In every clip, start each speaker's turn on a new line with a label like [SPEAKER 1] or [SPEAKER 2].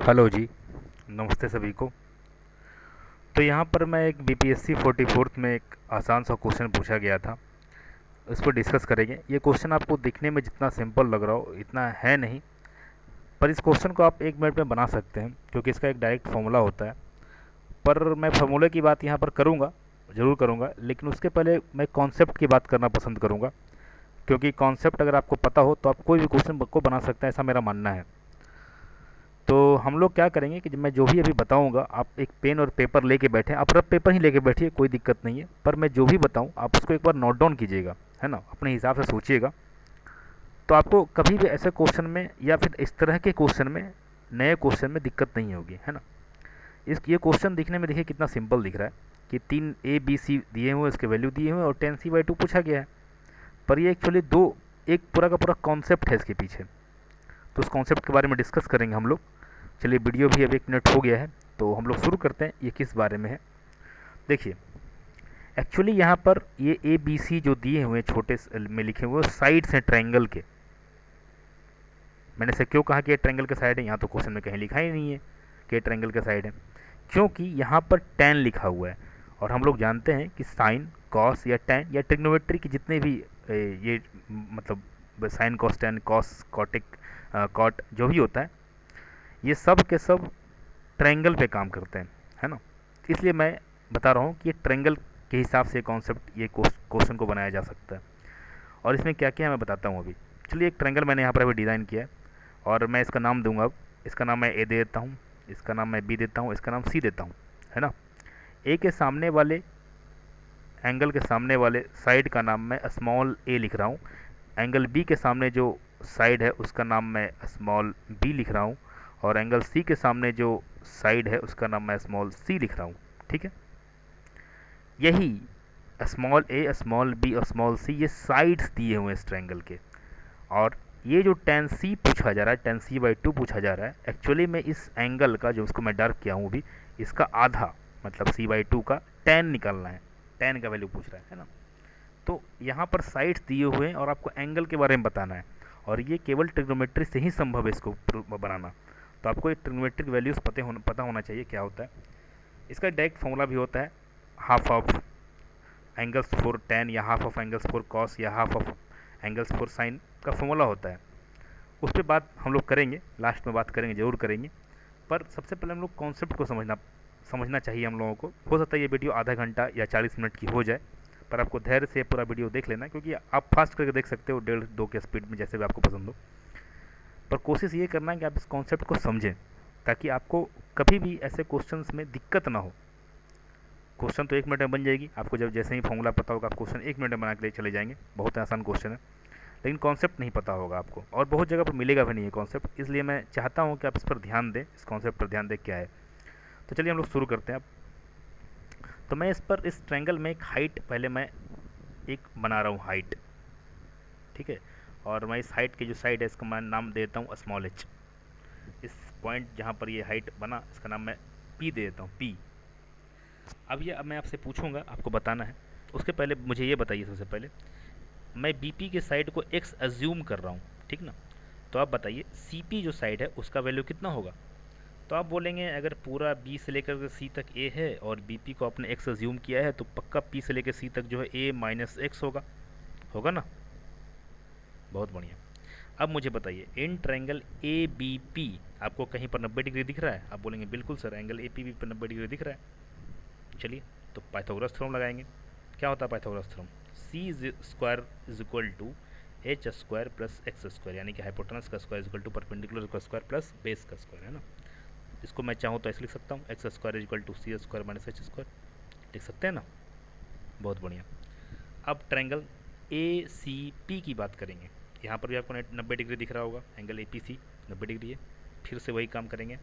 [SPEAKER 1] Hello जी। नमस्ते सभी को। तो यहाँ पर मैं एक बीपीएससी 44th में एक आसान सा क्वेश्चन पूछा गया था, उस पर डिस्कस करेंगे। ये क्वेश्चन आपको दिखने में जितना सिंपल लग रहा हो इतना है नहीं, पर इस क्वेश्चन को आप 1 मिनट में बना सकते हैं क्योंकि इसका एक डायरेक्ट फार्मूला होता है। पर मैं फार्मूले की बात यहाँ पर करूँगा, ज़रूर करूँगा, लेकिन उसके पहले मैं कॉन्सेप्ट की बात करना पसंद करूँगा, क्योंकि कॉन्सेप्ट अगर आपको पता हो तो आप कोई भी क्वेश्चन को बना सकते हैं, ऐसा मेरा मानना है। तो हम लोग क्या करेंगे कि जब मैं जो भी अभी बताऊंगा आप एक पेन और पेपर लेके बैठे, आप रफ पेपर ही लेके बैठिए, कोई दिक्कत नहीं है, पर मैं जो भी बताऊं आप उसको एक बार नोट डाउन कीजिएगा, है ना, अपने हिसाब से सोचिएगा। तो आपको कभी भी ऐसे क्वेश्चन में या फिर इस तरह के क्वेश्चन में, नए क्वेश्चन में दिक्कत नहीं होगी, है ना। इस ये क्वेश्चन दिखने में देखिए कितना सिंपल दिख रहा है कि 3 A B C दिए हुए, इसके वैल्यू दिए हुए और 10C/2 पूछा गया है। पर ये एक्चुअली दो, एक पूरा का पूरा कॉन्सेप्ट है इसके पीछे। तो उस कॉन्सेप्ट के बारे में डिस्कस करेंगे हम लोग। चलिए, वीडियो भी अब 1 मिनट हो गया है, तो हम लोग शुरू करते हैं। ये किस बारे में है देखिए। एक्चुअली यहाँ पर ये ए बी सी जो दिए हुए हैं छोटे में लिखे हुए साइड्स हैं ट्रायंगल के। मैंने से क्यों कहा कि ये ट्रायंगल के साइड है, यहाँ तो क्वेश्चन में कहीं लिखा ही नहीं है कि ये ट्रायंगल के साइड है, क्योंकि यहाँ पर tan लिखा हुआ है। और हम लोग जानते हैं कि साइन, कॉस या tan या ट्रिग्नोमेट्री के जितने भी ये मतलब साइन, कॉस, tan, कॉस, कॉटिक, कॉट जो भी होता है, ये सब के सब ट्रायंगल पे काम करते हैं, है ना। इसलिए मैं बता रहा हूँ कि ये ट्रायंगल के हिसाब से कॉन्सेप्ट, ये क्वेश्चन को बनाया जा सकता है। और इसमें क्या क्या है मैं बताता हूँ अभी। चलिए, एक ट्रायंगल मैंने यहाँ पर अभी डिज़ाइन किया है और मैं इसका नाम दूंगा अब। इसका नाम मैं ए दे देता हूँ, इसका नाम मैं बी देता हूँ, इसका नाम सी देता हूँ, है ना। ए के सामने वाले एंगल के सामने वाले साइड का नाम मैं स्मॉल ए लिख रहा हूँ। एंगल बी के सामने जो साइड है उसका नाम मैं स्मॉल बी लिख रहा हूँ। और एंगल सी के सामने जो साइड है उसका नाम मैं स्मॉल सी लिख रहा हूँ। ठीक है। यही स्मॉल ए, स्मॉल बी और स्मॉल सी ये साइड्स दिए हुए हैं इस ट्रायंगल के। और ये जो tan c पूछा जा रहा है, tan c/2 पूछा जा रहा है, एक्चुअली में इस एंगल का जो उसको मैं डार्क किया हूँ अभी, इसका आधा मतलब c/2 का tan निकालना है। tan का वैल्यू पूछ रहा है ना। तो यहाँ पर साइड्स दिए हुए हैं और आपको एंगल के बारे में बताना है। और ये केवल ट्रिग्नोमेट्री से ही संभव है इसको बनाना। तो आपको ये ट्रिग्नोमेट्रिक वैल्यूज़ पता होना चाहिए क्या होता है। इसका डायरेक्ट फॉर्मूला भी होता है half of angles for tan या half of angles for cos या half of angles for sine का फॉर्मूला होता है। उस पर बात हम लोग करेंगे, लास्ट में बात करेंगे, ज़रूर करेंगे। पर सबसे पहले हम लोग कॉन्सेप्ट को समझना चाहिए हम लोगों को। हो सकता है ये वीडियो आधा घंटा या 40 मिनट की हो जाए, पर आपको धैर्य से पूरा वीडियो देख लेना, क्योंकि आप फास्ट करके देख सकते हो, 1.5 2 के स्पीड में, जैसे भी आपको पसंद हो। पर कोशिश ये करना है कि आप इस कॉन्सेप्ट को समझें, ताकि आपको कभी भी ऐसे क्वेश्चंस में दिक्कत ना हो। क्वेश्चन तो 1 मिनट में बन जाएगी, आपको जब जैसे ही फॉर्मूला पता होगा आप क्वेश्चन 1 मिनट में बना के लिए चले जाएंगे, बहुत आसान क्वेश्चन है। लेकिन कॉन्सेप्ट नहीं पता होगा आपको, और बहुत जगह पर मिलेगा भी नहीं है कॉन्सेप्ट। इसलिए मैं चाहता हूँ कि आप इस पर ध्यान दें, इस कॉन्सेप्ट पर ध्यान दें क्या है। तो चलिए हम लोग शुरू करते हैं अब। तो मैं इस ट्रायंगल में एक हाइट, पहले मैं एक बना रहा हूँ हाइट, ठीक है। और मैं इस हाइट की जो साइड है इसका मैं नाम देता हूँ स्मॉल एच। इस पॉइंट जहाँ पर ये हाइट बना इसका नाम मैं पी दे देता हूँ, पी। अब मैं आपसे पूछूंगा, आपको बताना है। उसके पहले मुझे ये बताइए, सबसे पहले मैं बीपी के साइड को एक्स अज्यूम कर रहा हूँ, ठीक ना। तो आप बताइए सीपी जो साइड है उसका वैल्यू कितना होगा। तो आप बोलेंगे अगर पूरा बी से लेकर के सी तक ए है और बीपी को आपने एक्स अज्यूम किया है, तो पक्का पी से लेकर सी तक जो है ए माइनस एक्स होगा, होगा ना। बहुत बढ़िया। अब मुझे बताइए in triangle A B P आपको कहीं पर 90 डिग्री दिख रहा है। आप बोलेंगे बिल्कुल sir, angle A P B पर 90 डिग्री दिख रहा है। चलिए, तो पाइथागोरस थ्योरम लगाएंगे। क्या होता है Pythagoras theorem? C square is equal to H square plus x square, यानी कि हाइपोटेनस का square is equal to perpendicular का स्क्वायर प्लस बेस का स्क्वायर, है ना। इसको मैं चाहूँ तो ऐसे लिख सकता हूँ, X square is equal to C square minus H square, लिख सकते हैं ना। बहुत बढ़िया। अब ट्रायंगल ए सी पी की बात करेंगे। यहाँ पर भी आपको 90 डिग्री दिख रहा होगा, angle A P C 90 degree है। फिर से वही काम करेंगे,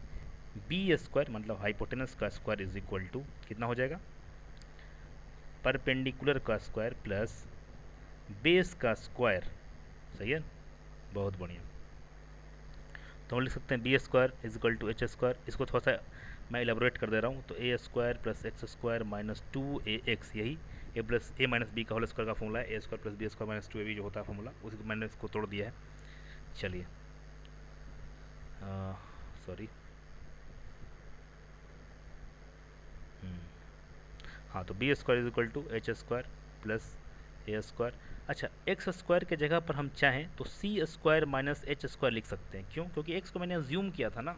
[SPEAKER 1] बी स्क्वायर मतलब हाइपोटेनस का स्क्वायर इज इक्वल टू कितना हो जाएगा, परपेंडिकुलर का स्क्वायर प्लस बेस का स्क्वायर। सही है, बहुत बढ़िया। तो हम लिख सकते हैं B square is equal to H square. इसको थोड़ा सा मैं एलेबोरेट कर दे रहा हूँ, तो a square plus x square minus 2ax, यही a plus a minus b का होल स्क्वायर का फॉर्मूला है। A square plus b square minus 2ab जो होता है फॉर्मूला, उसी को मैंने इसको तोड़ दिया है। चलिए, सॉरी, हाँ, तो B square is equal to H square plus A square. अच्छा, एक्स स्क्वायर के जगह पर हम चाहें तो C square minus H square लिख सकते हैं। क्यों? क्योंकि एक्स को मैंने अज्यूम किया था ना।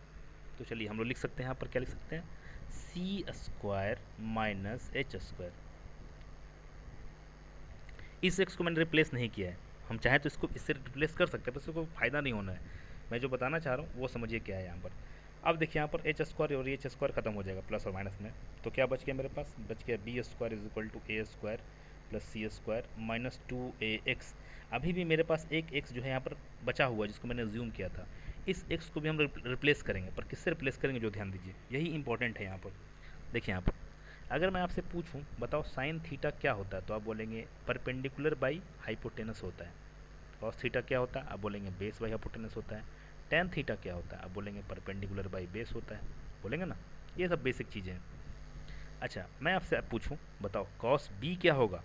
[SPEAKER 1] तो चलिए हम लोग लिख सकते हैं यहाँ पर, क्या लिख सकते हैं, सी स्क्वायर माइनस एच स्क्वायर। इस एक्स को मैंने रिप्लेस नहीं किया है, हम चाहें तो इसको इससे रिप्लेस कर सकते हैं, पर इससे कोई फ़ायदा नहीं होना है। मैं जो बताना चाह रहा हूँ वो समझिए क्या है यहाँ पर। अब देखिए यहाँ पर एच स्क्वायर और एच स्क्वायर खत्म हो जाएगा प्लस और माइनस में, तो क्या बच गया मेरे पास, बच गया B square is equal to A square plus C square minus 2ax। अभी भी मेरे पास एक एक्स जो है यहाँ पर बचा हुआ है जिसको मैंने ज्यूम किया था, इस एक्स को भी हम रिप्लेस करेंगे, पर किससे रिप्लेस करेंगे जो ध्यान दीजिए, यही इंपॉर्टेंट है यहाँ पर। देखिए यहाँ पर अगर मैं आपसे पूछूं बताओ साइन थीटा क्या होता है, तो आप बोलेंगे परपेंडिकुलर बाई हाइपोटेनस होता है। कॉस थीटा क्या होता है, आप बोलेंगे बेस बाई हाइपोटेनस होता है। टेन थीटा क्या होता है, आप बोलेंगे परपेंडिकुलर बाई बेस होता है, बोलेंगे ना। ये सब बेसिक चीज़ें हैं। अच्छा, मैं आपसे अब पूछूं बताओ कॉस बी क्या होगा,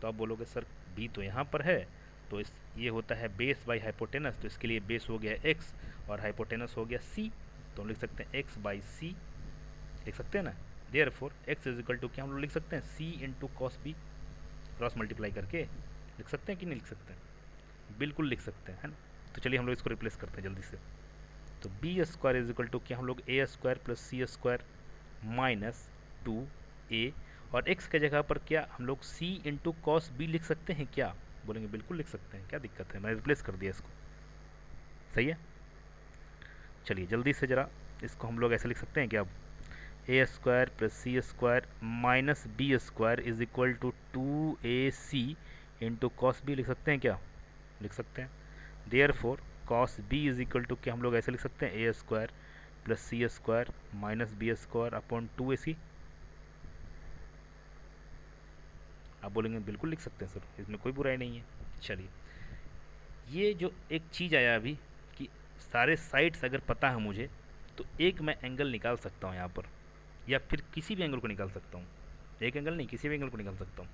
[SPEAKER 1] तो आप बोलोगे सर बी तो यहाँ पर है, तो इस ये होता है बेस बाई हाइपोटेनस, तो इसके लिए बेस हो गया एक्स और हाइपोटेनस हो गया सी, तो हम लिख सकते हैं एक्स बाई सी, लिख सकते हैं ना। Therefore x is equal to क्या हम लोग लिख सकते हैं, c into cos b, cross multiply करके लिख सकते हैं कि नहीं लिख सकते हैं, बिल्कुल लिख सकते हैं, है ना। तो चलिए हम लोग इसको रिप्लेस करते हैं जल्दी से। तो B square is equal to क्या हम लोग A square plus C square minus 2a, और x के जगह पर क्या हम लोग c इंटू कॉस बी लिख सकते हैं क्या, बोलेंगे बिल्कुल लिख सकते हैं, क्या दिक्कत है, मैंने रिप्लेस कर दिया इसको। सही है। चलिए जल्दी से ज़रा इसको हम लोग ऐसे लिख सकते हैं क्या, अब a square plus C square minus b square is equal to 2ac into cos b लिख सकते हैं क्या, लिख सकते हैं। Therefore cos b is equal to क्या हम लोग ऐसे लिख सकते हैं, a square plus C square minus b square upon 2ac। आप बोलेंगे बिल्कुल लिख सकते हैं सर, इसमें कोई बुराई नहीं है। चलिए, ये जो एक चीज़ आया अभी कि सारे साइड्स अगर पता है मुझे, तो एक मैं एंगल निकाल सकता हूँ यहाँ पर, या फिर किसी भी एंगल को निकाल सकता हूँ, एक एंगल नहीं किसी भी एंगल को निकाल सकता हूँ।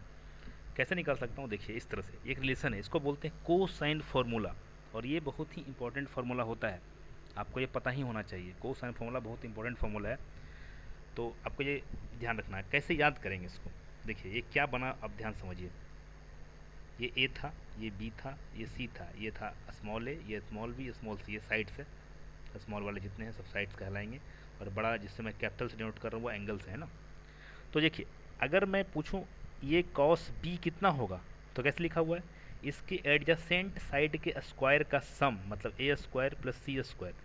[SPEAKER 1] कैसे निकाल सकता हूँ, देखिए इस तरह से एक रिलेशन है, इसको बोलते हैं कोसाइन फार्मूला, और ये बहुत ही इंपॉर्टेंट फार्मूला होता है, आपको ये पता ही होना चाहिए। कोसाइन फार्मूला बहुत इंपॉर्टेंट फार्मूला है, तो आपको ये ध्यान रखना है। कैसे याद करेंगे इसको, देखिए ये क्या बना, अब ध्यान समझिए। ये ए था, ये बी था, ये सी था, ये था स्मॉल ए, ये स्मॉल बी, स्मॉल सी, ये साइड से स्मॉल वाले जितने हैं सब साइड्स कहलाएंगे, और बड़ा जिससे मैं कैपिटल से डिनोट कर रहा हूँ वो एंगल से है ना। तो देखिए अगर मैं पूछूं ये कॉस बी कितना होगा, तो कैसे लिखा हुआ है, इसके एडजेसेंट साइड के स्क्वायर का सम, मतलब a square plus C square,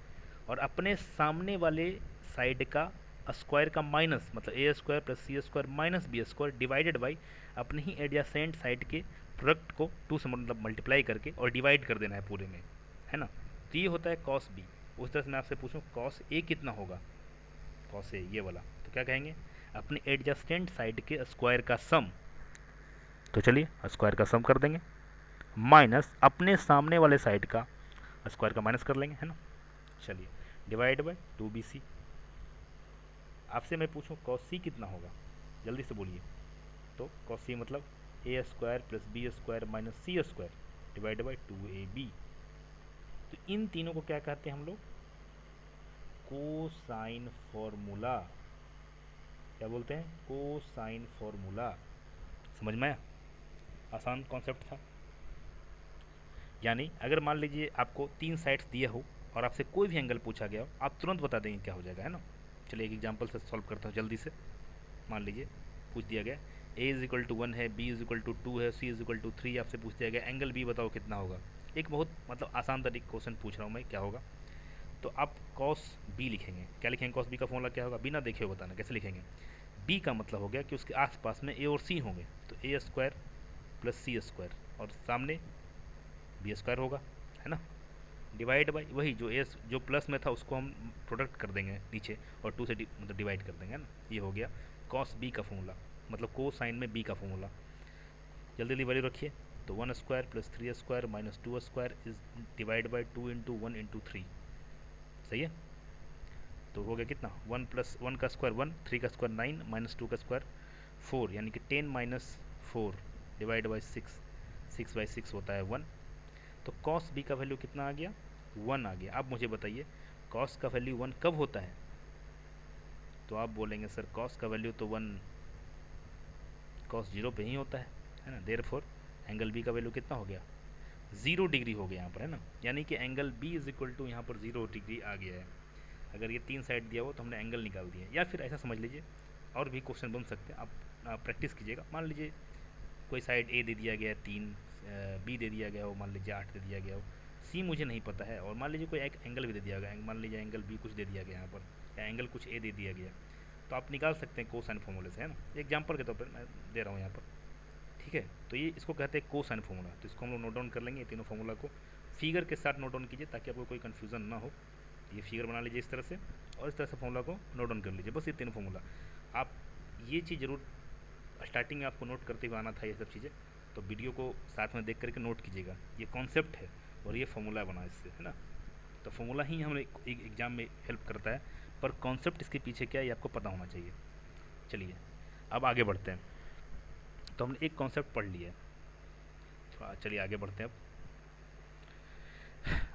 [SPEAKER 1] और अपने सामने वाले साइड का स्क्वायर का माइनस, मतलब a square plus C square minus b square divided by अपने ही एडजेसेंट साइड के प्रोडक्ट को 2 से मतलब मल्टीप्लाई करके और डिवाइड कर देना है पूरे में, है ना। तो ये होता है कॉस बी। उस तरह से मैं आपसे पूछूं कॉस ए कितना होगा, कॉस ए ये वाला, तो क्या कहेंगे, अपने एडजस्टेंट साइड के स्क्वायर का सम, तो चलिए स्क्वायर का सम कर देंगे, माइनस अपने सामने वाले साइड का स्क्वायर का माइनस कर लेंगे, है ना। चलिए डिवाइड बाय 2bc। आपसे मैं पूछूं कॉस सी कितना होगा, जल्दी से बोलिए। तो कॉस सी मतलब a square plus b square minus c square divide by 2ab। तो इन तीनों को क्या कहते हैं हम लोग, कोसाइन फॉर्मूला। क्या बोलते हैं, कोसाइन फॉर्मूला। समझ में आया, आसान कॉन्सेप्ट था। यानी अगर मान लीजिए आपको 3 साइड्स दिए हो और आपसे कोई भी एंगल पूछा गया हो, आप तुरंत बता देंगे क्या हो जाएगा, है ना। चलिए एक एग्जांपल से सॉल्व करता हूँ जल्दी से। मान लीजिए पूछ दिया गया a इज इक्वल टू 1 है, b इज इक्वल टू 2 है, c इज इक्वल टू 3, आपसे पूछ दिया गया एंगल b बताओ कितना होगा। एक बहुत मतलब आसान तरीके क्वेश्चन पूछ रहा हूँ मैं, क्या होगा, तो आप कॉस बी लिखेंगे। क्या लिखेंगे, कॉस बी का फॉर्मूला क्या होगा, बिना देखे हुए बताना कैसे लिखेंगे। बी का मतलब हो गया कि उसके आसपास में ए और सी होंगे, तो a square plus C square, और सामने बी स्क्वायर होगा, है ना। डिवाइड बाई वही जो एस जो प्लस में था उसको हम प्रोडक्ट कर देंगे नीचे, और 2 से मतलब डिवाइड कर देंगे, है ना। ये हो गया कॉस बी का फॉर्मूला, मतलब को साइन में बी का फॉर्मूला। जल्दी जल्दी वैल्यू रखिए। तो 1 square plus 3 square minus 2 square is divide by 2 into 1 into 3। सही है। तो हो गया कितना, 1 प्लस 1 का स्क्वायर 1, 3 का स्क्वायर 9, माइनस 2 का स्क्वायर 4, यानी कि 10 माइनस 4 डिवाइड बाई 6, 6/6 होता है 1। तो कॉस बी का वैल्यू कितना आ गया, 1 आ गया। अब मुझे बताइए कॉस का वैल्यू 1 कब होता है, तो आप बोलेंगे सर कॉस का वैल्यू तो 1 कॉस 0 पे ही होता है ना। देयरफॉर एंगल बी का वैल्यू कितना हो गया, 0 डिग्री हो गया यहाँ पर, है ना। यानी कि angle B is equal to यहाँ पर 0 डिग्री आ गया है। अगर ये 3 साइड दिया हो तो हमने एंगल निकाल दिया है। या फिर ऐसा समझ लीजिए, और भी क्वेश्चन बन सकते हैं, आप प्रैक्टिस कीजिएगा। मान लीजिए कोई साइड ए दे दिया गया है 3, बी दे दिया गया हो, मान लीजिए 8 दे दिया गया हो, सी मुझे नहीं पता है, और मान लीजिए कोई एक एंगल भी दे दिया गया, मान लीजिए एंगल बी कुछ दे दिया गया यहाँ पर, या एंगल कुछ ए दे दिया गया, तो आप निकाल सकते हैं कोसाइन फॉर्मूले से, है ना। एग्जाम्पल के तौर पर मैं दे रहा हूँ यहाँ पर, ठीक है। तो ये इसको कहते हैं कोसाइन फार्मूला। तो इसको हम लोग नोट डाउन कर लेंगे, तीनों फार्मूला को फिगर के साथ नोट डाउन कीजिए ताकि आपको कोई कन्फ्यूज़न ना हो। ये फिगर बना लीजिए इस तरह से, और इस तरह से फार्मूला को नोट डाउन कर लीजिए। बस ये तीनों फार्मूला, आप ये चीज़ जरूर स्टार्टिंग में आपको नोट करते हुए आना था ये सब चीज़ें, तो वीडियो को साथ में देख करके नोट कीजिएगा। ये कॉन्सेप्ट है और ये फार्मूला बना इससे, है ना। तो फार्मूला ही हमें एग्जाम में हेल्प करता है, पर कॉन्सेप्ट इसके पीछे क्या है ये आपको पता होना चाहिए। चलिए अब आगे बढ़ते हैं। तो हमने एक कॉन्सेप्ट पढ़ लिया है, तो चलिए आगे बढ़ते हैं।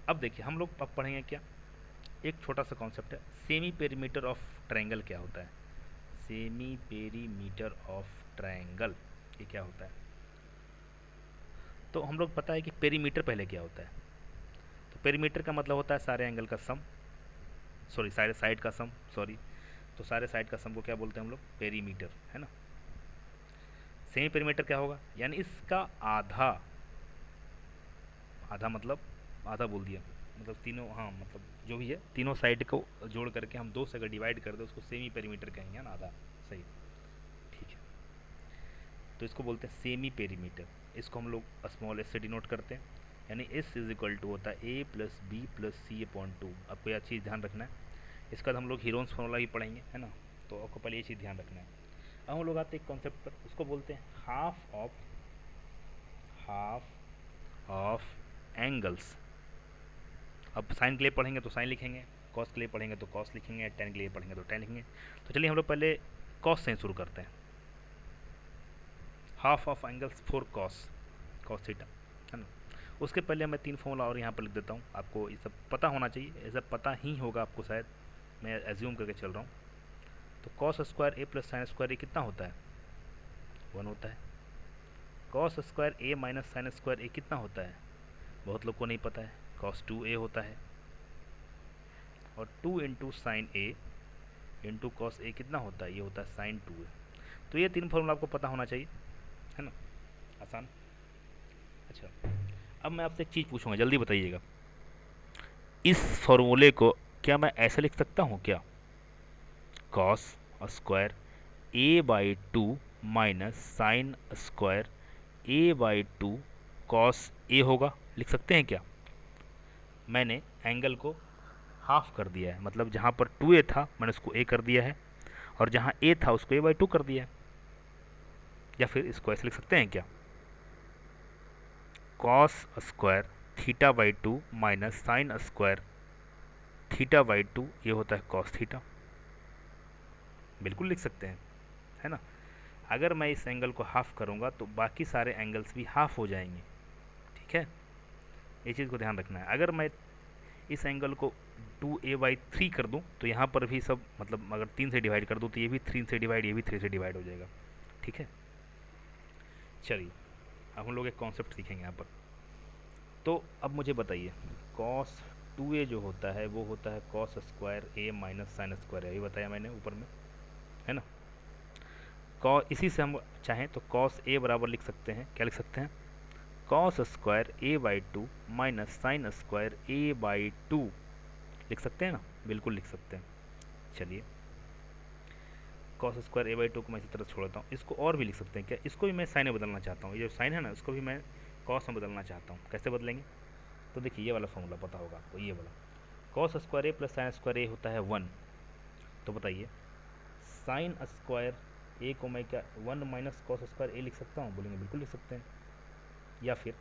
[SPEAKER 1] अब देखिए हम लोग अब पढ़ेंगे क्या, एक छोटा सा कॉन्सेप्ट है, सेमी पेरीमीटर ऑफ ट्रायंगल क्या होता है। सेमी पेरीमीटर ऑफ ट्रायंगल ये क्या होता है। तो हम लोग पता है कि पेरीमीटर पहले क्या होता है। तो पेरीमीटर का मतलब होता है सारे एंगल का सम, सॉरी सारे साइड का सम, सॉरी। तो सारे साइड का सम को क्या बोलते हैं हम लोग, पेरीमीटर, है ना। सेमी पेरीमीटर क्या होगा, यानी इसका आधा, आधा मतलब आधा बोल दिया, मतलब तीनों, हाँ मतलब जो भी है तीनों साइड को जोड़ करके हम 2 से अगर डिवाइड कर दे उसको सेमी पेरीमीटर कहेंगे ना, आधा, सही, ठीक है। तो इसको बोलते हैं सेमी पेरीमीटर। इसको हम लोग स्मॉल एस से डिनोट करते हैं, यानी एस इज इक्वल टू होता है a plus B plus C upon 2। आपको यह चीज़ ध्यान रखना है। इसका हम लोग हीरोन्स फॉर्मूला भी पढ़ेंगे, है ना। तो आपको पहले ये चीज़ ध्यान रखना है। अब हम लोग आते हैं कॉन्सेप्ट पर, उसको बोलते हैं हाफ ऑफ एंगल्स। अब साइन के लिए पढ़ेंगे तो साइन लिखेंगे, कॉस के लिए पढ़ेंगे तो कॉस लिखेंगे, टेन के लिए पढ़ेंगे तो टेन लिखेंगे। तो चलिए हम लोग पहले कॉस से शुरू करते हैं। Half of angles for cos theta, है ना। उसके पहले मैं 3 फॉर्मूला और यहाँ पर लिख देता हूँ, आपको ये सब पता होना चाहिए, ये सब पता ही होगा आपको शायद, मैं एज्यूम करके चल रहा हूँ। तो कॉस स्क्वायर ए प्लस साइन स्क्वायर ए कितना होता है, 1 होता है। कॉस स्क्वायर ए माइनस साइन स्क्वायर ए कितना होता है, बहुत लोग को नहीं पता है, कॉस 2a होता है। और 2 into sine A into cos A कितना होता है, ये होता है साइन 2a। तो ये 3 फॉर्मूला आपको पता होना चाहिए, है ना, आसान। अच्छा अब मैं आपसे एक चीज़ पूछूंगा, जल्दी बताइएगा, इस फॉर्मूले को क्या मैं ऐसे लिख सकता हूँ क्या, cos square A by 2 minus sine square A by 2 cos a होगा, लिख सकते हैं क्या। मैंने एंगल को हाफ कर दिया है, मतलब जहाँ पर 2a था मैंने उसको a कर दिया है, और जहाँ a था उसको a बाई 2 कर दिया है। या फिर इसको ऐसे लिख सकते हैं क्या, cos square theta by 2 minus sine square theta by 2 ये होता है कॉस थीटा। बिल्कुल लिख सकते हैं, है ना। अगर मैं इस एंगल को हाफ करूँगा तो बाकी सारे एंगल्स भी हाफ हो जाएंगे, ठीक है। ये चीज़ को ध्यान रखना है। अगर मैं इस एंगल को 2a/3 कर दूं तो यहाँ पर भी सब, मतलब अगर 3 से डिवाइड कर दूं तो ये भी 3 से डिवाइड, ये भी 3 से डिवाइड हो जाएगा, ठीक है। चलिए अब हम लोग एक कॉन्सेप्ट सीखेंगे यहाँ पर। तो अब मुझे बताइए, कॉस 2a जो होता है वो होता है cos square a minus sine square, यही बताया मैंने ऊपर में, है ना। इसी से हम चाहें तो कॉस a बराबर लिख सकते हैं, क्या लिख सकते हैं, cos square a by 2 minus sine square a by 2 लिख सकते हैं ना, बिल्कुल लिख सकते हैं। चलिए कॉस स्क्वायर a बाई 2 को मैं इसी तरह छोड़ देता हूँ। इसको और भी लिख सकते हैं क्या, इसको भी मैं साइन में बदलना चाहता हूँ, ये जो साइन है ना उसको भी मैं कॉस में बदलना चाहता हूँ। कैसे बदलेंगे, तो देखिए ये वाला फॉर्मूला पता होगा आपको, ये वाला cos square a plus sine square a होता है 1। तो बताइए साइन स्क्वायर a को मैं क्या 1 माइनस कॉस स्क्वायर a लिख सकता हूँ, बोलेंगे बिल्कुल लिख सकते हैं। या फिर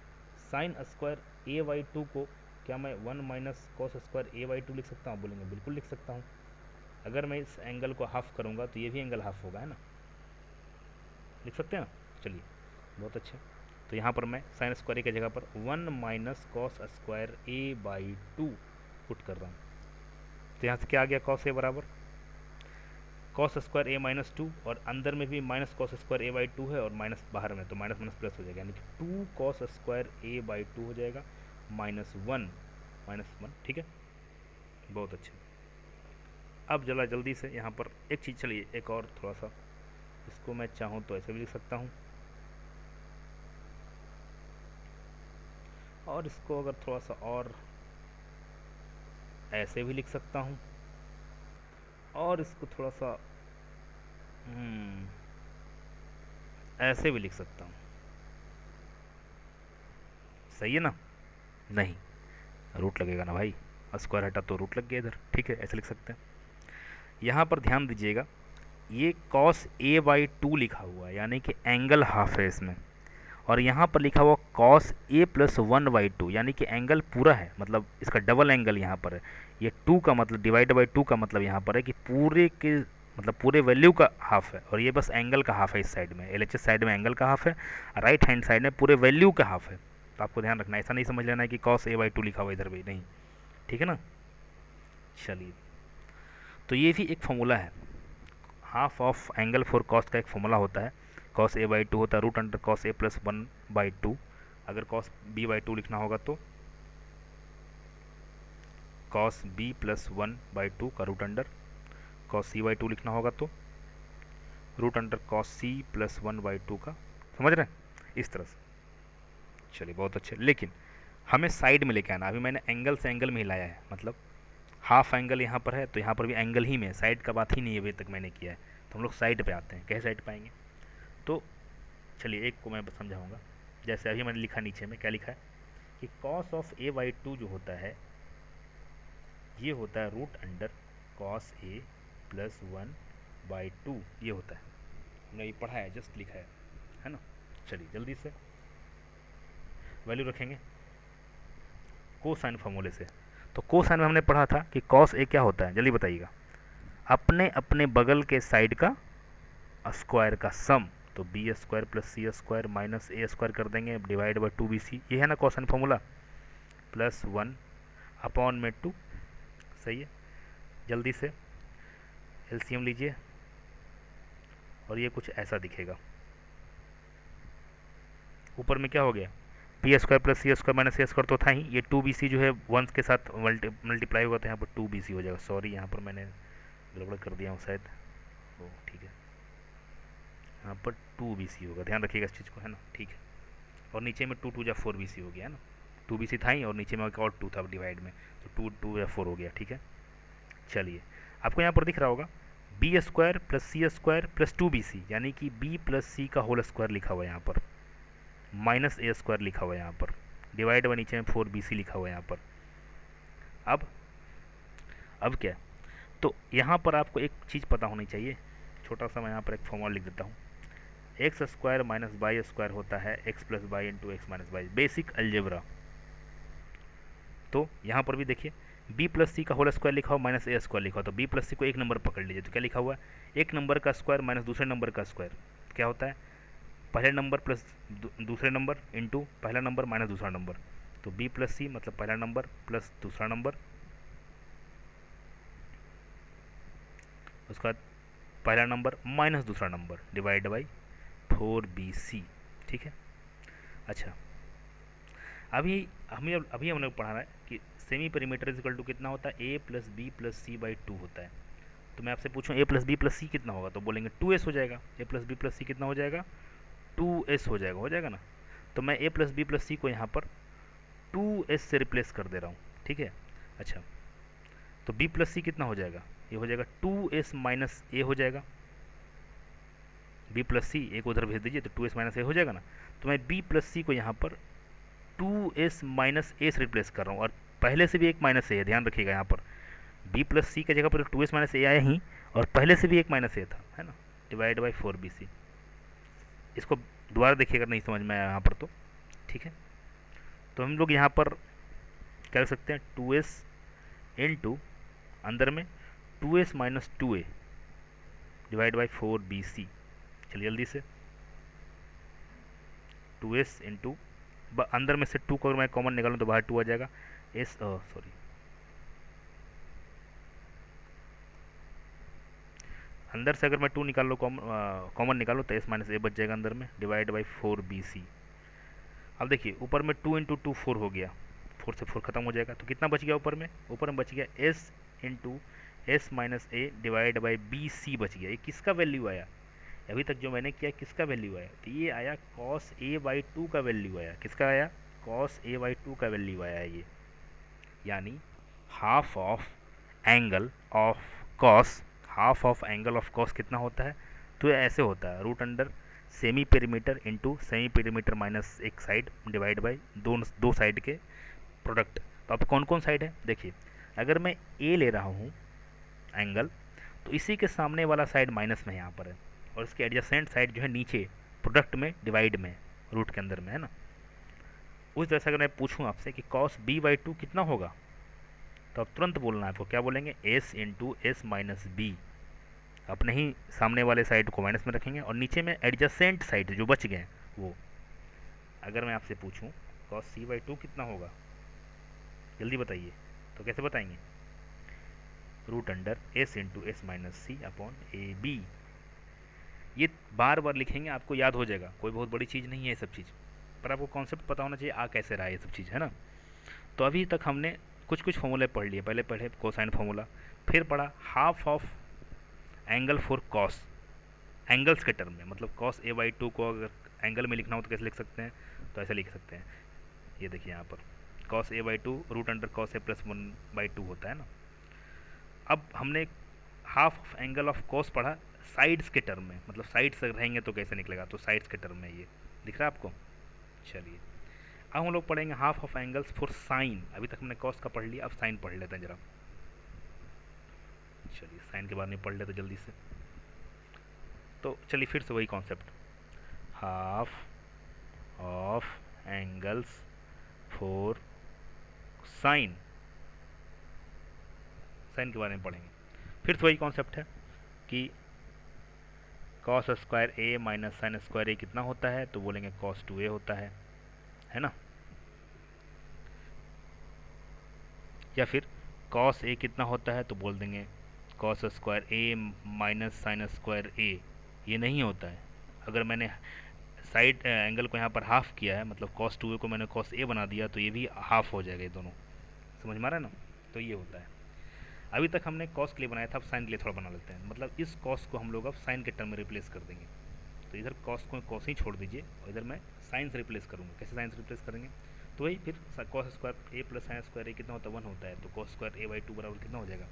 [SPEAKER 1] साइन स्क्वायर a बाई 2 को क्या मैं 1 minus cos square a by 2 लिख सकता हूँ, बोलेंगे बिल्कुल लिख सकता हूँ। अगर मैं इस एंगल को हाफ करूँगा तो ये भी एंगल हाफ होगा, है ना, लिख सकते हैं ना। चलिए बहुत अच्छा। तो यहाँ पर मैं साइन स्क्वायर की जगह पर 1 minus cos square a by 2 put कर रहा हूँ। तो यहाँ से क्या आ गया, कॉस a बराबर कॉस स्क्वायर ए माइनस टू, और अंदर में भी minus cos square A by to है और माइनस बाहर में, तो माइनस माइनस प्लस हो जाएगा, यानी कि two cos square A by two हो जाएगा माइनस वन। ठीक है, बहुत अच्छे। अब जरा जल्दी से यहाँ पर एक चीज़, चलिए एक और थोड़ा सा, इसको मैं चाहूँ तो ऐसे भी लिख सकता हूँ, और इसको अगर थोड़ा सा और ऐसे भी लिख सकता हूँ, और इसको थोड़ा सा ऐसे भी लिख सकता हूँ। सही है ना? नहीं, रूट लगेगा ना भाई, स्क्वायर हटा तो रूट लग गया इधर। ठीक है, ऐसे लिख सकते हैं। यहाँ पर ध्यान दीजिएगा, ये कॉस ए बाई टू लिखा हुआ है, यानी कि एंगल हाफ है इसमें, और यहाँ पर लिखा हुआ cos A plus one by to, यानी कि एंगल पूरा है, मतलब इसका डबल एंगल यहाँ पर है। ये टू का मतलब डिवाइड बाई टू का मतलब यहाँ पर है कि पूरे के मतलब पूरे वैल्यू का हाफ है, और ये बस एंगल का हाफ है। इस साइड में एलएचएस साइड में एंगल का हाफ है, राइट हैंड साइड में पूरे वैल्यू का हाफ है। तो आपको ध्यान रखना, ऐसा नहीं समझ लेना है कि कॉस ए बाई टू लिखा हुआ इधर भी, नहीं। ठीक है ना? चलिए, तो ये भी एक फॉर्मूला है, half of angle for cos का एक फॉर्मूला होता है। कॉस ए बाई टू होता है root under cos A plus one by two. अगर कॉस बी बाई टू लिखना होगा तो cos b plus one by two का root under cos c by two लिखना होगा तो root under cos c plus one by two का। समझ रहे हैं? इस तरह से। चलिए, बहुत अच्छे। लेकिन हमें साइड में लेके आना, अभी मैंने एंगल से एंगल में ही लाया है, मतलब हाफ एंगल यहाँ पर है तो यहाँ पर भी एंगल ही में, साइड का बात ही नहीं है अभी तक मैंने किया है। तो हम लोग साइड पे आते हैं, कैसे साइड पाएंगे? तो चलिए एक को मैं समझाऊंगा। जैसे अभी मैंने लिखा नीचे में, क्या लिखा है कि cos of A by two जो होता है, ये होता है root under cos A plus one by two, ये होता है। हमने ये पढ़ा है, जस्ट लिखा है ना? चलिए जल्दी से वैल्यू रखेंगे कोसाइन फार्मूले से। तो कोसाइन में हमने पढ़ा था कि कॉस ए क्या होता है, जल्दी बताइएगा, अपने अपने बगल के साइड का स्क्वायर का सम। तो B square plus C square minus A square कर देंगे divide by two B C, ये है ना cosine formula, plus one upon में टू। सही है, जल्दी से एलसीएम लीजिए, और ये कुछ ऐसा दिखेगा। ऊपर में क्या हो गया, पी स्क्वायर प्लस सी स्क्वायर माइनस सी स्क्वायर तो था ही, ये टू बी सी जो है वंस के साथ मल्टीप्लाई होगा, तो यहाँ पर टू बी सी हो जाएगा। सॉरी, यहाँ पर मैंने गड़बड़ कर दिया हूँ शायद। ओ ठीक है, यहाँ पर टू बी सी होगा, ध्यान रखिएगा इस चीज़ को, है ना? ठीक है, और नीचे में टू टू या फोर बी सी हो गया, है ना? टू बी सी था ही, और नीचे में और टू था डिवाइड में, तो टू टू या फोर हो गया। ठीक है, चलिए आपको यहाँ पर दिख रहा होगा बी स्क्वायर प्लस सी square plus two B c, यानी कि बी प्लस सी का होल स्क्वायर लिखा हुआ है यहाँ पर, माइनस ए स्क्वायर लिखा हुआ है यहाँ पर, डिवाइड बाई नीचे में फोर बी सी लिखा हुआ है यहाँ पर। अब क्या, तो यहाँ पर आपको एक चीज़ पता होनी चाहिए, छोटा सा मैं यहाँ पर एक फॉर्मूला लिख देता हूँ। X square minus by square होता है x plus by into x minus by, basic algebra. तो यहाँ पर भी देखिए, बी प्लस सी का होल स्क्वायर लिखा हुआ माइनस ए स्क्वायर लिखा हुआ, तो बी प्लस सी को एक नंबर पकड़ लीजिए, तो क्या लिखा हुआ है, एक नंबर का स्क्वायर माइनस दूसरे नंबर का स्क्वायर, क्या होता है, पहले नंबर प्लस दूसरे नंबर इंटू पहला नंबर माइनस दूसरा नंबर। तो बी प्लस सी मतलब पहला नंबर प्लस दूसरा नंबर, उसका पहला नंबर माइनस दूसरा number divide by four B C. ठीक है, अच्छा अभी हमने पढ़ा है कि सेमी पेरीमीटर इक्वल टू कितना होता है, a plus B plus C by two होता है। तो मैं आपसे पूछूं a plus B plus c कितना होगा, तो बोलेंगे टू एस हो जाएगा। A plus B plus c कितना हो जाएगा, टू एस हो जाएगा ना? तो मैं ए प्लस बी प्लस सी को यहाँ पर टू एस से रिप्लेस कर दे रहा हूँ। ठीक है, अच्छा तो बी प्लस सी कितना हो जाएगा, ये हो जाएगा टू एस माइनस ए हो जाएगा। बी प्लस सी एक उधर भेज दीजिए तो टू एस माइनस ए हो जाएगा ना? तो मैं बी प्लस सी को यहाँ पर टू एस माइनस ए से रिप्लेस कर रहा हूँ, और पहले से भी एक माइनस ए है, ध्यान रखिएगा यहाँ पर बी प्लस सी की जगह पर टू एस माइनस ए आया ही, और पहले से भी एक माइनस ए था, है ना? Divide by four B C. इसको दोबारा देखिए अगर नहीं समझ में आया यहाँ पर तो। ठीक है, तो हम लोग यहाँ पर क्या कर सकते हैं, टू एस इन टू अंदर में two S minus two A divide by four B C. चलिए जल्दी से, टू एस इंटू अंदर में से टू को अगर मैं कॉमन निकालूँ तो बाहर टू आ जाएगा, एस सॉरी अंदर से अगर मैं 2 निकाल लो, कॉमन निकालो तो एस माइनस ए बच जाएगा अंदर में, डिवाइड बाई 4bc। अब देखिए ऊपर में 2 इंटू 2 4 हो गया, 4 से 4 खत्म हो जाएगा, तो कितना बच गया ऊपर में? ऊपर में बच गया S into S minus A divide by B C बच गया। ये किसका वैल्यू आया? अभी तक जो मैंने किया किसका वैल्यू आया? तो ये आया कॉस ए बाई 2 का वैल्यू आया। किसका आया? कॉस ए बाई 2 का वैल्यू आया ये। यानी half of angle of cos, half of angle of cos कितना होता है? तो ये ऐसे होता है, root under semi perimeter into semi perimeter minus एक साइड डिवाइड बाई दो साइड के प्रोडक्ट। तो अब कौन कौन साइड है देखिए, अगर मैं ए ले रहा हूँ एंगल, तो इसी के सामने वाला साइड माइनस में यहाँ पर है, और इसके एडजेसेंट साइड जो है नीचे प्रोडक्ट में डिवाइड में रूट के अंदर में है ना। उस तरह से अगर मैं पूछूँ आपसे कि कॉस बी बाई 2 कितना होगा, तो अब तुरंत बोलना है आपको, क्या बोलेंगे? S into S minus B. अपने ही सामने वाले साइड को माइनस में रखेंगे और नीचे में एडजेसेंट साइड जो बच गए वो। अगर मैं आपसे पूछूं कॉस सी बाई 2 कितना होगा, जल्दी बताइए, तो कैसे बताएंगे? Root under S into S minus C upon A B. ये बार बार लिखेंगे, आपको याद हो जाएगा, कोई बहुत बड़ी चीज़ नहीं है ये सब चीज़, पर आपको कॉन्सेप्ट पता होना चाहिए आ कैसे रहा है ये सब चीज़, है ना। तो अभी तक हमने कुछ कुछ फॉर्मूले पढ़ लिए। पहले पढ़े कोसाइन फार्मूला, फिर पढ़ा half of angle for cos, angles के टर्म में, मतलब कॉस ए बाई 2 को अगर एंगल में लिखना हो तो कैसे लिख सकते हैं? तो ऐसे लिख सकते हैं, ये देखिए यहाँ पर cos A by 2 root under cos A plus 1/2 होता है ना। अब हमने half of angle of cos पढ़ा साइड्स के टर्म में, मतलब साइड्स रहेंगे तो कैसे निकलेगा, तो साइड्स के टर्म में ये दिख रहा है आपको। चलिए अब हम लोग पढ़ेंगे half of angles for sine. अभी तक हमने कॉस का पढ़ लिया, अब साइन पढ़ लेते हैं जरा। चलिए साइन के बारे में पढ़ लेते जल्दी से। तो चलिए फिर से वही concept, half of angles for sine, sine के बारे में पढ़ेंगे। फिर से वही कॉन्सेप्ट है कि कॉस स्क्वायर ए माइनस साइन स्क्वायर ए कितना होता है, तो बोलेंगे कॉस 2a होता है ना। या फिर कॉस ए कितना होता है, तो बोल देंगे कॉस स्क्वायर ए माइनस साइन स्क्वायर ए। ये नहीं होता है, अगर मैंने साइड एंगल को यहाँ पर हाफ किया है, मतलब कॉस 2a को मैंने कॉस ए बना दिया, तो ये भी हाफ हो जाएगा, ये दोनों समझ में आ रहा है ना। तो ये होता है। अभी तक हमने कॉस के लिए बनाया था, अब साइन के लिए थोड़ा बना लेते हैं, मतलब इस कॉस को हम लोग अब साइन के टर्म में रिप्लेस कर देंगे। तो इधर कॉस को कॉस ही छोड़ दीजिए और इधर मैं साइन से रिप्लेस करूँगा। कैसे साइन से रिप्लेस करेंगे? तो वही फिर कॉस स्क्वायर ए प्लस साइन स्क्वायर ए कितना होता है? 1 होता है, तो कॉस स्क्वायर ए बाई 2 बराबर कितना हो जाएगा?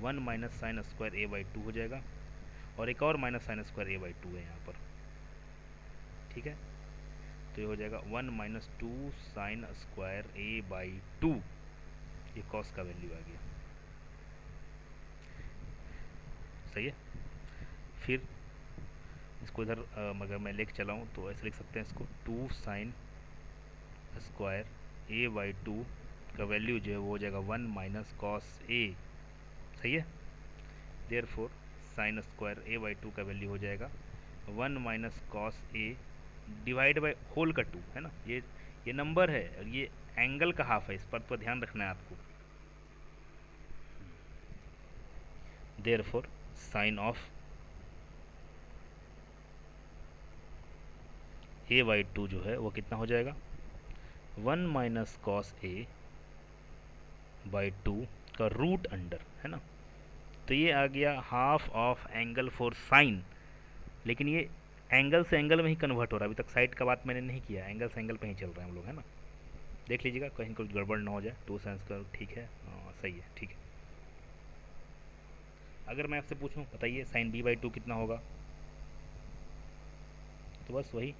[SPEAKER 1] 1 minus sine square A by 2 हो जाएगा, और एक और minus sine square A by 2 है यहाँ पर, ठीक है। तो ये हो जाएगा 1 minus 2 sign square A by 2, ये कॉस का वैल्यू आ गया, सही है। फिर इसको इधर अगर मैं लेके चलाऊँ तो ऐसे लिख सकते हैं इसको, 2 साइन स्क्वायर ए बाई 2 का वैल्यू जो है वो हो जाएगा 1 माइनस कॉस ए, सही है। Therefore sine square A by 2 का वैल्यू हो जाएगा 1 minus cos A divide by whole का 2, है ना। ये नंबर है और ये एंगल का हाफ है, इस पर तो ध्यान रखना है आपको। Therefore sine of A by 2 जो है वो कितना हो जाएगा? 1 माइनस कॉस ए बाई 2 का रूट अंडर, है ना। तो ये आ गया half of angle for sine, लेकिन ये एंगल से एंगल में ही कन्वर्ट हो रहा है, अभी तक साइड का बात मैंने नहीं किया, एंगल से एंगल पे ही चल रहे हैं हम लोग, है ना। देख लीजिएगा कहीं कुछ गड़बड़ ना हो जाए। 2 साइन स्क्वायर ठीक है, हाँ सही है, ठीक है। अगर मैं आपसे पूछूं बताइए साइन बी बाई 2 कितना होगा, तो बस वही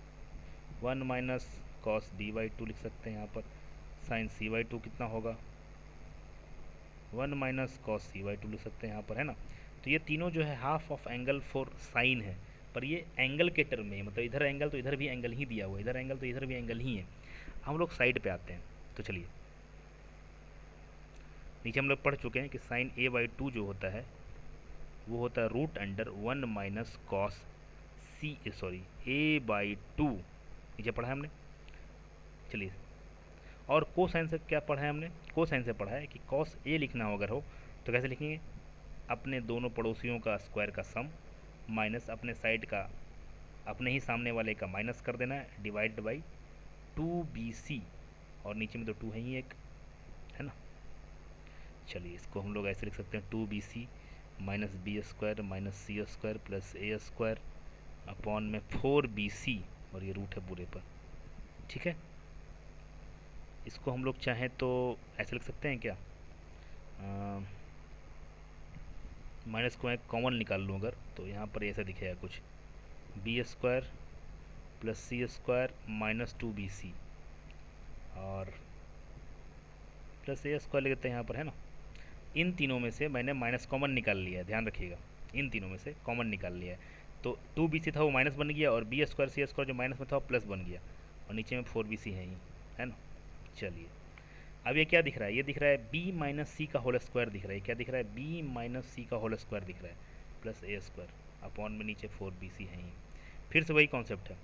[SPEAKER 1] 1 माइनस कॉस बी बाई 2 लिख सकते हैं यहाँ पर। साइन सी बाई 2 कितना होगा? 1 माइनस कॉस सी बाई 2 लिख सकते हैं यहाँ पर, है ना। तो ये तीनों जो है half of angle for sine है, पर ये एंगल के टर्म में, मतलब इधर एंगल तो इधर भी एंगल ही दिया हुआ है, इधर एंगल तो इधर भी एंगल ही है। हम लोग साइड पे आते हैं, तो चलिए नीचे हम लोग पढ़ चुके हैं कि साइन ए बाई 2 जो होता है वो होता है root under 1 minus cos C sorry A by 2, नीचे पढ़ा है हमने। चलिए, और कोसाइन से क्या पढ़ा है हमने? कोसाइन से पढ़ा है कि कॉस ए लिखना हो अगर हो तो कैसे लिखेंगे? अपने दोनों पड़ोसियों का स्क्वायर का सम माइनस अपने साइड का, अपने ही सामने वाले का माइनस कर देना है, डिवाइड बाई 2BC, और नीचे में तो 2 है ही एक, है ना। चलिए इसको हम लोग ऐसे लिख सकते हैं 2BC minus b square minus c square plus ए स्क्वायर अपॉन में 4BC, और ये रूट है पूरे पर, ठीक है। इसको हम लोग चाहें तो ऐसे लिख सकते हैं क्या, माइनस को मैं कॉमन निकाल लूँ अगर, तो यहाँ पर ऐसा दिखेगा कुछ, बी स्क्वायर प्लस सी स्क्वायर माइनस 2BC और प्लस ए स्क्वायर लिख देते हैं यहाँ पर, है ना। इन तीनों में से मैंने माइनस कॉमन निकाल लिया है, ध्यान रखिएगा, इन तीनों में से कॉमन निकाल लिया है। तो 2BC था वो माइनस बन गया, और बी स्क्वायर सी स्क्वायर जो माइनस में था वो प्लस बन गया, और नीचे में 4BC है ना। चलिए अब ये क्या दिख रहा है, ये दिख रहा है b माइनस सी का होल स्क्वायर दिख रहा है, क्या दिख रहा है, b माइनस सी का होल स्क्वायर दिख रहा है प्लस ए स्क्वायर अपॉन में नीचे 4BC है ही। फिर से वही कॉन्सेप्ट है,